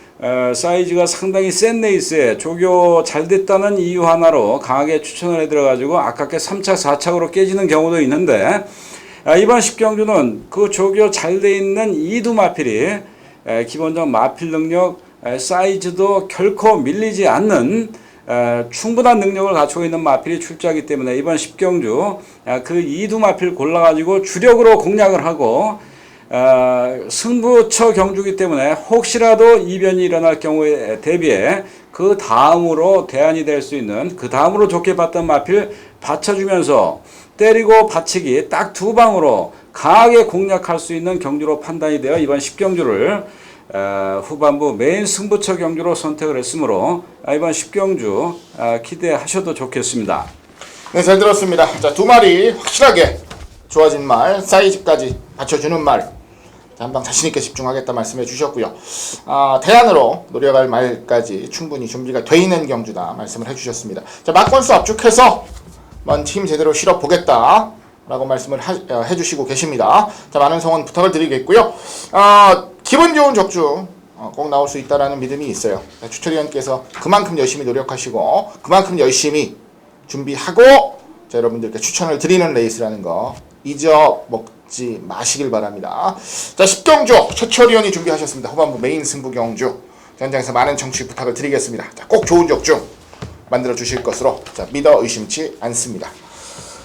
사이즈가 상당히 센 레이스에 조교 잘 됐다는 이유 하나로 강하게 추천을 해드려가지고 아깝게 3차 4착으로 깨지는 경우도 있는데 이번 10경주는 그 조교 잘 돼 있는 2두 마필이 기본적 마필 능력 사이즈도 결코 밀리지 않는 충분한 능력을 갖추고 있는 마필이 출제하기 때문에 이번 10경주 그 2두 마필 골라가지고 주력으로 공략을 하고 승부처 경주기 때문에 혹시라도 이변이 일어날 경우에 대비해 그 다음으로 대안이 될 수 있는 그 다음으로 좋게 봤던 마필 받쳐주면서 때리고 받치기 딱 두 방으로 강하게 공략할 수 있는 경주로 판단이 되어 이번 10경주를 후반부 메인 승부처 경주로 선택을 했으므로 이번 10경주 기대하셔도 좋겠습니다. 네, 잘 들었습니다. 자, 두 마리 확실하게 좋아진 말, 사이즈까지 받쳐주는 말, 한방 자신있게 집중하겠다 말씀해 주셨고요. 대안으로 노려갈 말까지 충분히 준비가 돼 있는 경주다 말씀을 해주셨습니다. 자, 막권수 압축해서 팀 제대로 실어보겠다 라고 말씀을 해주시고 계십니다. 자, 많은 성원 부탁을 드리겠고요. 기분 좋은 적중 꼭 나올 수 있다라는 믿음이 있어요. 주철위원께서 그만큼 열심히 노력하시고 그만큼 열심히 준비하고 자, 여러분들께 추천을 드리는 레이스라는 거 잊어먹지 마시길 바랍니다. 자, 10경주 최철위원이 준비하셨습니다. 후반부 메인 승부 경주 현장에서 많은 청취 부탁을 드리겠습니다. 자, 꼭 좋은 적중 만들어 주실 것으로 믿어 의심치 않습니다.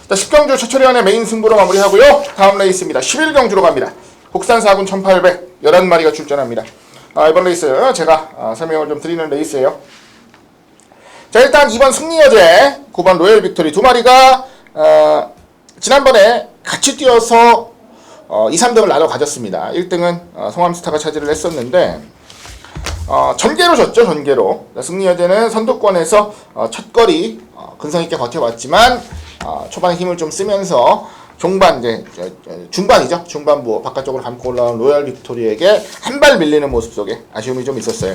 자, 10경주 최철위원의 메인 승부로 마무리하고요. 다음 레이스입니다. 11경주로 갑니다. 국산 4군 1800 11마리가 출전합니다. 이번 레이스 제가 설명을 좀 드리는 레이스예요. 자, 일단 이번 승리여제 9번 로열 빅토리 두 마리가 지난번에 같이 뛰어서 2, 3등을 나눠 가졌습니다. 1등은 송암스타가 차지를 했었는데 전개로 졌죠. 전개로. 승리여제는 선두권에서 첫 거리 근성있게 버텨봤지만 초반에 힘을 좀 쓰면서 종반 이제 중반이죠. 중반부 바깥쪽으로 감고 올라온 로열 빅토리에게 한 발 밀리는 모습 속에 아쉬움이 좀 있었어요.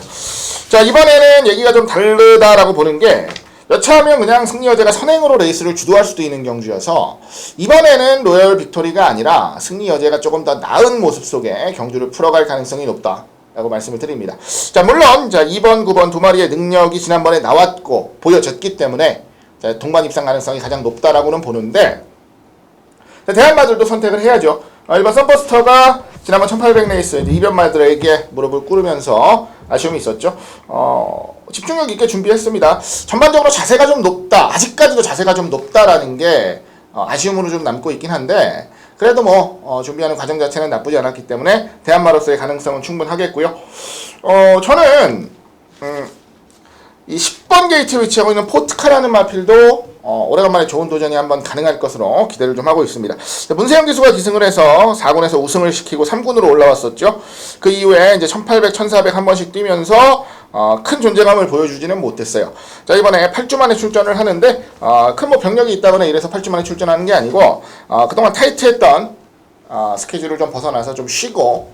자, 이번에는 얘기가 좀 다르다라고 보는 게 여차하면 그냥 승리여제가 선행으로 레이스를 주도할 수도 있는 경주여서 이번에는 로열 빅토리가 아니라 승리여제가 조금 더 나은 모습 속에 경주를 풀어갈 가능성이 높다 라고 말씀을 드립니다. 자, 물론 자 2번, 9번 두 마리의 능력이 지난번에 나왔고 보여졌기 때문에 자, 동반 입상 가능성이 가장 높다라고는 보는데 자, 대안마들도 선택을 해야죠. 일반 썬버스터가 지난번 1800 레이스 이변마들에게 무릎을 꿇으면서 아쉬움이 있었죠. 집중력 있게 준비했습니다. 전반적으로 자세가 좀 높다. 아직까지도 자세가 좀 높다라는 게 아쉬움으로 좀 남고 있긴 한데 그래도 뭐 준비하는 과정 자체는 나쁘지 않았기 때문에 대안마로서의 가능성은 충분하겠고요. 저는 이 10번 게이트에 위치하고 있는 포트카라는 마필도 오래간만에 좋은 도전이 한번 가능할 것으로 기대를 좀 하고 있습니다. 문세영 기수가 기승을 해서 4군에서 우승을 시키고 3군으로 올라왔었죠. 그 이후에 이제 1800, 1400 한 번씩 뛰면서 큰 존재감을 보여주지는 못했어요. 자, 이번에 8주 만에 출전을 하는데 큰 뭐 병력이 있다거나 이래서 8주 만에 출전하는 게 아니고 그동안 타이트했던 스케줄을 좀 벗어나서 좀 쉬고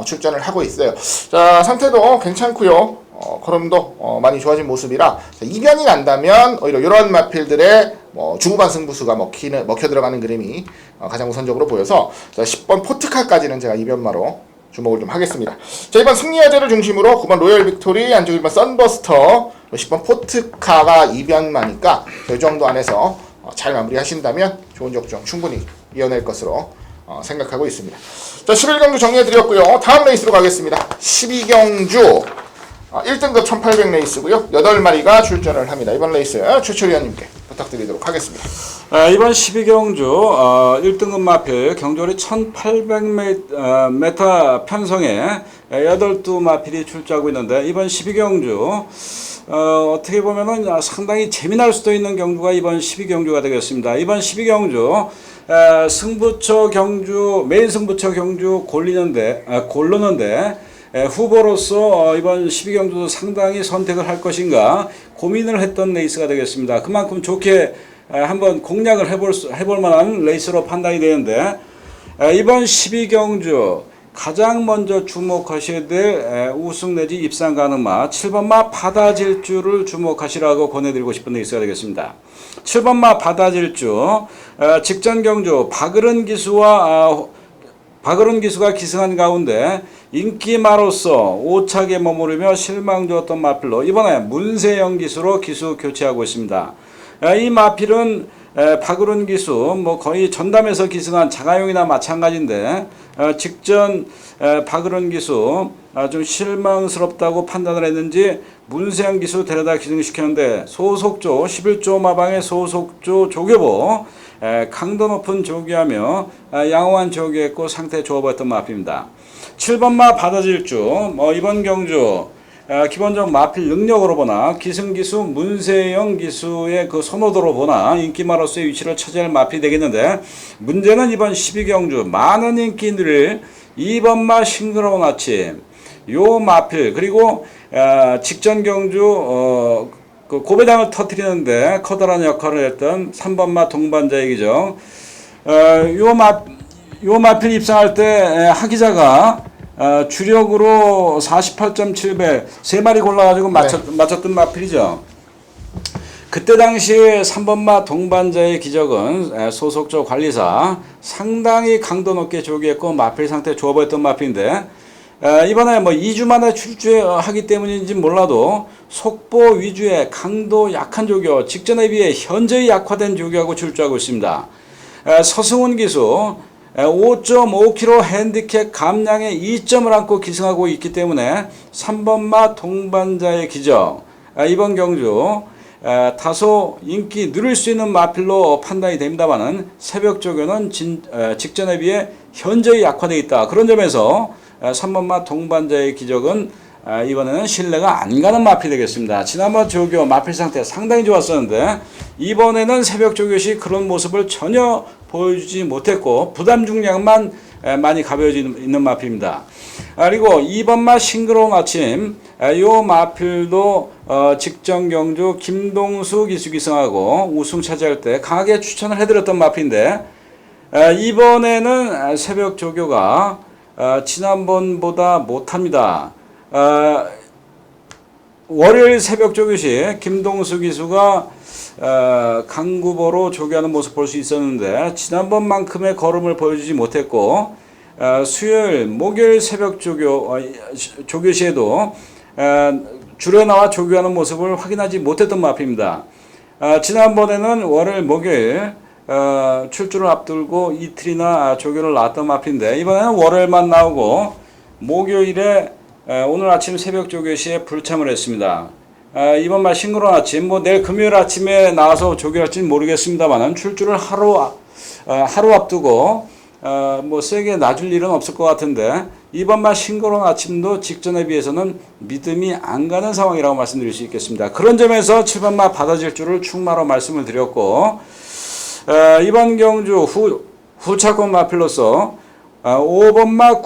출전을 하고 있어요. 자, 상태도 괜찮고요. 걸음도 많이 좋아진 모습이라 이변이 난다면 오히려 이런 마필들의 중후반 승부수가 먹혀 들어가는 그림이 가장 우선적으로 보여서 자, 10번 포트카까지는 제가 이변마로 주목을 좀 하겠습니다. 자, 이번 승리여제를 중심으로 9번 로열 빅토리, 안쪽 1번 썬버스터, 10번 포트카가 이변마니까 이 정도 안에서 잘 마무리하신다면 좋은 적중 충분히 이어낼 것으로 생각하고 있습니다. 자, 11경주 정리해드렸고요. 다음 레이스로 가겠습니다. 12경주 1등급 1800 레이스고요. 8마리가 출전을 합니다. 이번 레이스 최철위원님께 부탁드립니다. 부탁드리도록 하겠습니다. 이번 12경주 1등급 마필 경주리 1800m 편성에 8두 마필이 출조하고 있는데 이번 12경주 어떻게 보면은 상당히 재미날 수도 있는 경주가 이번 12경주가 되겠습니다. 이번 12경주 승부처 경주 메인 승부처 경주 고르는데 후보로서 이번 12경주도 상당히 선택을 할 것인가 고민을 했던 레이스가 되겠습니다. 그만큼 좋게 한번 공략을 해볼 만한 레이스로 판단이 되는데 이번 12경주 가장 먼저 주목하셔야 될 우승 내지 입상 가능 마 7번마 바다질주를 주목하시라고 권해드리고 싶은 레이스가 되겠습니다. 7번마 바다질주 직전 경주 박으른 기수가 기승한 가운데 인기마로서 5착에 머무르며 실망 주었던 마필로 이번에 문세영 기수로 기수 교체하고 있습니다. 이 마필은 박으른 기수 거의 전담에서 기승한 장하용이나 마찬가지인데 직전 박으른 기수 좀 실망스럽다고 판단을 했는지 문세영 기수 데려다 기승시켰는데 소속조 11조 마방의 소속조 조교보 강도 높은 조기하며 양호한 조기했고 상태 좋아 보였던 마필입니다. 7번마 바다질주 이번 경주 기본적 마필 능력으로 보나 기승기수 문세영 기수의 그 선호도로 보나 인기마로서의 위치를 차지할 마필이 되겠는데 문제는 이번 12경주 많은 인기 누릴 2번마 싱그러운 아침 요 마필 그리고 직전 경주 그 고배당을 터뜨리는데 커다란 역할을 했던 3번마 동반자의 기정 요 마필 입상할 때 하기자가 주력으로 48.7배 3마리 골라가지고 맞췄던 마필이죠. 그때 당시 3번마 동반자의 기적은 소속조 관리사 상당히 강도 높게 조기했고 마필 상태 좋아 보였던 마필인데 이번에 2주 만에 출주하기 때문인지 몰라도 속보 위주의 강도 약한 조교 직전에 비해 현저히 약화된 조교하고 출주하고 있습니다. 서승훈 기수 5.5kg 핸디캡 감량에 2점을 안고 기승하고 있기 때문에 3번마 동반자의 기적 이번 경주 다소 인기 누릴 수 있는 마필로 판단이 됩니다만은 새벽 조교는 직전에 비해 현저히 약화되어 있다. 그런 점에서 3번마 동반자의 기적은 이번에는 신뢰가 안 가는 마필이 되겠습니다. 지난번 조교 마필 상태 상당히 좋았었는데 이번에는 새벽 조교시 그런 모습을 전혀 보여주지 못했고 부담 중량만 많이 가벼워지고 있는 마필입니다. 그리고 2번마 싱그러운 아침 요 마필도 직전 경주 김동수 기수 기승하고 우승 차지할 때 강하게 추천을 해드렸던 마필인데 이번에는 새벽 조교가 지난번보다 못합니다. 월요일 새벽 조교시 김동수 기수가 강구보로 조교하는 모습 볼 수 있었는데 지난번만큼의 걸음을 보여주지 못했고 수요일 목요일 새벽 조교시에도 줄에 나와 조교하는 모습을 확인하지 못했던 마필입니다. 지난번에는 월요일 목요일 출주를 앞두고 이틀이나 조교를 나왔던 마필인데 이번에는 월요일만 나오고 목요일에 오늘 아침 새벽 조교 시에 불참을 했습니다. 이번 말 싱그러운 아침 내일 금요일 아침에 나와서 조교할지는 모르겠습니다만 출주를 하루 앞두고 세게 놔줄 일은 없을 것 같은데 이번 말 싱그러운 아침도 직전에 비해서는 믿음이 안 가는 상황이라고 말씀드릴 수 있겠습니다. 그런 점에서 7번마 바다질주를 충마로 말씀을 드렸고 이번 경주 후차권 마필로서 5번마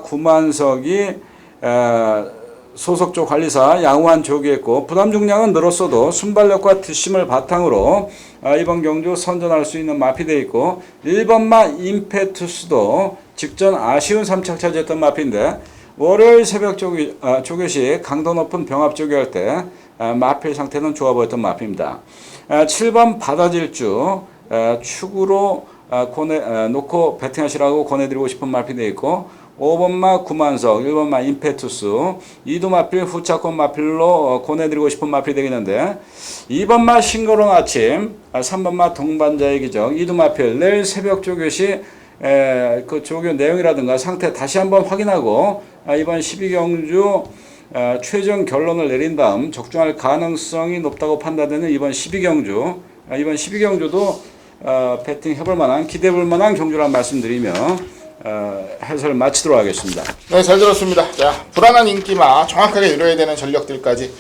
구만석이 소속조 관리사 양호한 조기했고 부담 중량은 늘었어도 순발력과 뒷심을 바탕으로 이번 경주 선전할 수 있는 마필되어 있고 1번마 임페투스도 직전 아쉬운 3착 차지했던 마필인데 월요일 새벽 조교시 강도 높은 병합 조교할 때 마필 상태는 좋아 보였던 마필입니다. 7번 바다질주 축으로 놓고 배팅하시라고 권해드리고 싶은 마필되어 있고 5번마 구만석, 1번마 임페투스, 2두 마필 후차권 마필로 권해드리고 싶은 마필이 되겠는데 2번마 싱그러운 아침, 3번마 동반자의 기적, 2두 마필 내일 새벽 조교시 그 조교 내용이라든가 상태 다시 한번 확인하고 이번 12경주 최종 결론을 내린 다음 적중할 가능성이 높다고 판단되는 이번 12경주, 이번 12경주도 배팅 해볼 만한, 기대해 볼 만한 경주라는 말씀드리며 해설을 마치도록 하겠습니다. 네, 잘 들었습니다. 자, 불안한 인기마 정확하게 이뤄야 되는 전력들까지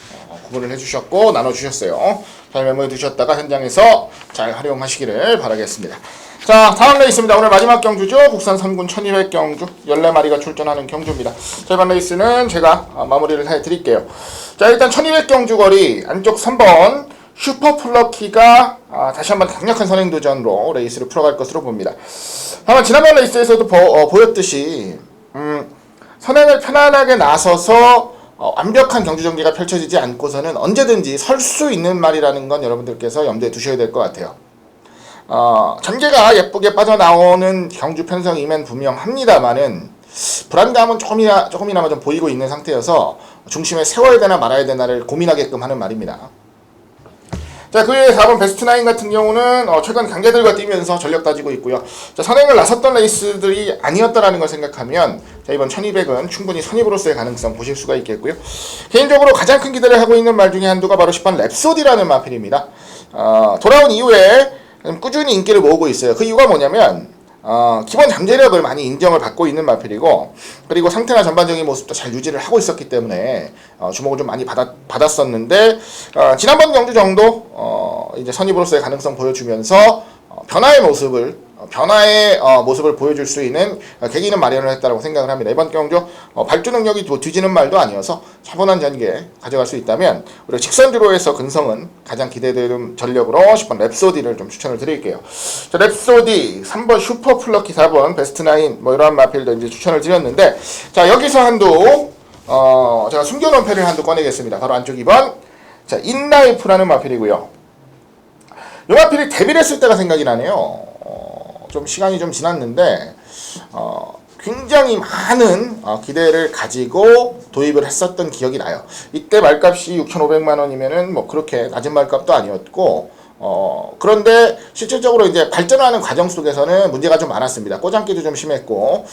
구분을 해주셨고 나눠주셨어요. 잘 메모해 두셨다가 현장에서 잘 활용하시기를 바라겠습니다. 자, 다음 레이스입니다. 오늘 마지막 경주죠. 국산 3군 1200 경주 14마리가 출전하는 경주입니다. 자, 이번 레이스는 제가 마무리를 해드릴게요. 자, 일단 1200 경주 거리 안쪽 3번 슈퍼플러키가 다시 한번 강력한 선행도전으로 레이스를 풀어갈 것으로 봅니다. 다만 지난번 레이스에서도 보였듯이 선행을 편안하게 나서서 완벽한 경주 전개가 펼쳐지지 않고서는 언제든지 설 수 있는 말이라는 건 여러분들께서 염두에 두셔야 될 것 같아요. 전개가 예쁘게 빠져나오는 경주 편성이면 분명합니다만은 불안감은 조금이나마 좀 보이고 있는 상태여서 중심에 세워야 되나 말아야 되나를 고민하게끔 하는 말입니다. 자, 그 외에 4번 베스트9 같은 경우는 최근 강자들과 뛰면서 전력 따지고 있고요. 자, 선행을 나섰던 레이스들이 아니었다라는 걸 생각하면 자, 이번 1200은 충분히 선입으로서의 가능성 보실 수가 있겠고요. 개인적으로 가장 큰 기대를 하고 있는 말 중에 한두가 바로 10번 랩소디라는 마필입니다. 돌아온 이후에 꾸준히 인기를 모으고 있어요. 그 이유가 뭐냐면 기본 잠재력을 많이 인정을 받고 있는 마필이고, 그리고 상태나 전반적인 모습도 잘 유지를 하고 있었기 때문에 주목을 좀 많이 받았었는데 지난번 경주 정도 이제 선입으로서의 가능성 보여주면서 변화의 모습을 보여줄 수 있는 계기는 마련을 했다고 생각을 합니다. 이번 경주 발주 능력이 뒤지는 말도 아니어서 차분한 전개 가져갈 수 있다면 우리 직선주로에서 근성은 가장 기대되는 전력으로 10번 랩소디를 좀 추천을 드릴게요. 자, 랩소디 3번 슈퍼플러키 4번 베스트9 뭐 이러한 마필도 이제 추천을 드렸는데, 자, 여기서 한두 제가 숨겨놓은 패를 한두 꺼내겠습니다. 바로 안쪽 2번 자, 인라이프라는 마필이고요. 이 마필이 데뷔를 했을 때가 생각이 나네요. 좀 시간이 좀 지났는데 굉장히 많은 기대를 가지고 도입을 했었던 기억이 나요. 이때 말값이 6,500만원이면은 뭐 그렇게 낮은 말값도 아니었고 그런데 실질적으로 이제 발전하는 과정 속에서는 문제가 좀 많았습니다. 꼬장기도 좀 심했고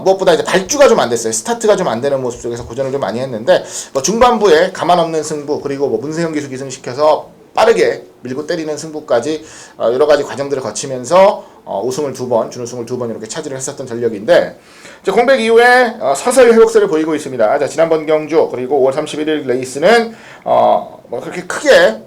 무엇보다 이제 발주가 좀 안 됐어요. 스타트가 좀 안 되는 모습 속에서 고전을 좀 많이 했는데 뭐 중반부에 가만 없는 승부, 그리고 뭐 문세영 기수 기승시켜서 빠르게 밀고 때리는 승부까지 여러 가지 과정들을 거치면서 우승을 2번, 준우승을 2번 이렇게 차지를 했었던 전력인데, 공백 이후에 서서히 회복세를 보이고 있습니다. 자, 지난번 경주 그리고 5월 31일 레이스는 뭐 그렇게 크게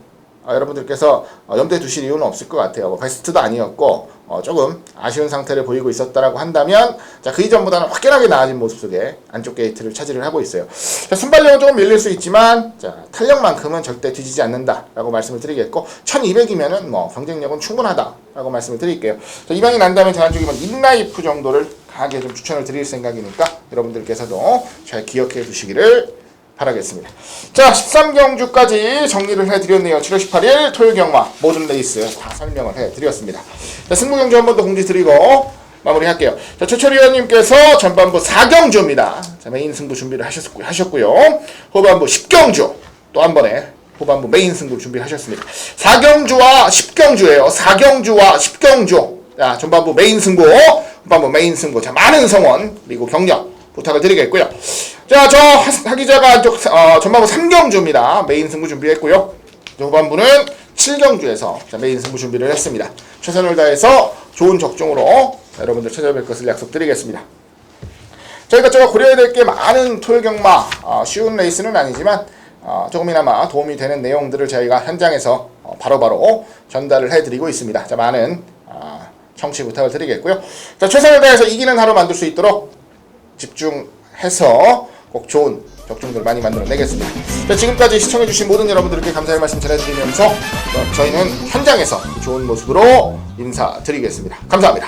여러분들께서 염두에 두실 이유는 없을 것 같아요. 뭐 베스트도 아니었고 조금 아쉬운 상태를 보이고 있었다라고 한다면, 자, 그 이전보다는 확연하게 나아진 모습 속에 안쪽 게이트를 차지를 하고 있어요. 자, 순발력은 조금 밀릴 수 있지만 자, 탄력만큼은 절대 뒤지지 않는다라고 말씀을 드리겠고, 1200이면은 뭐 경쟁력은 충분하다라고 말씀을 드릴게요. 자, 이방이 난다면 제가 쪽이면 인라이프 정도를 강하게 좀 추천을 드릴 생각이니까 여러분들께서도 잘 기억해 두시기를 바라겠습니다. 자, 13경주까지 정리를 해드렸네요. 7월 18일 토요일 경마 모든 레이스 다 설명을 해드렸습니다. 자, 승부경주 한 번 더 공지 드리고 마무리할게요. 자, 최철희 의원님께서 전반부 4경주입니다. 자, 메인 승부 준비를 하셨고요. 후반부 10경주 또 한 번에 후반부 메인 승부 준비를 하셨습니다. 4경주와 10경주예요. 4경주와 10경주. 자, 전반부 메인 승부, 후반부 메인 승부. 자, 많은 성원 그리고 격려 부탁을 드리겠고요. 자, 저 하기자가 안쪽 전반부 3경주입니다. 메인 승부 준비했고요. 후반부는 7경주에서 메인 승부 준비를 했습니다. 최선을 다해서 좋은 적중으로 여러분들 찾아뵐 것을 약속드리겠습니다. 저희가 고려해야 될 게 많은 토요 경마, 쉬운 레이스는 아니지만 조금이나마 도움이 되는 내용들을 저희가 현장에서 바로바로 전달을 해드리고 있습니다. 자, 많은 청취 부탁을 드리겠고요. 자, 최선을 다해서 이기는 하루 만들 수 있도록 집중해서 꼭 좋은 적중들 많이 만들어내겠습니다. 자, 지금까지 시청해주신 모든 여러분들께 감사의 말씀 전해드리면서 저희는 현장에서 좋은 모습으로 인사드리겠습니다. 감사합니다.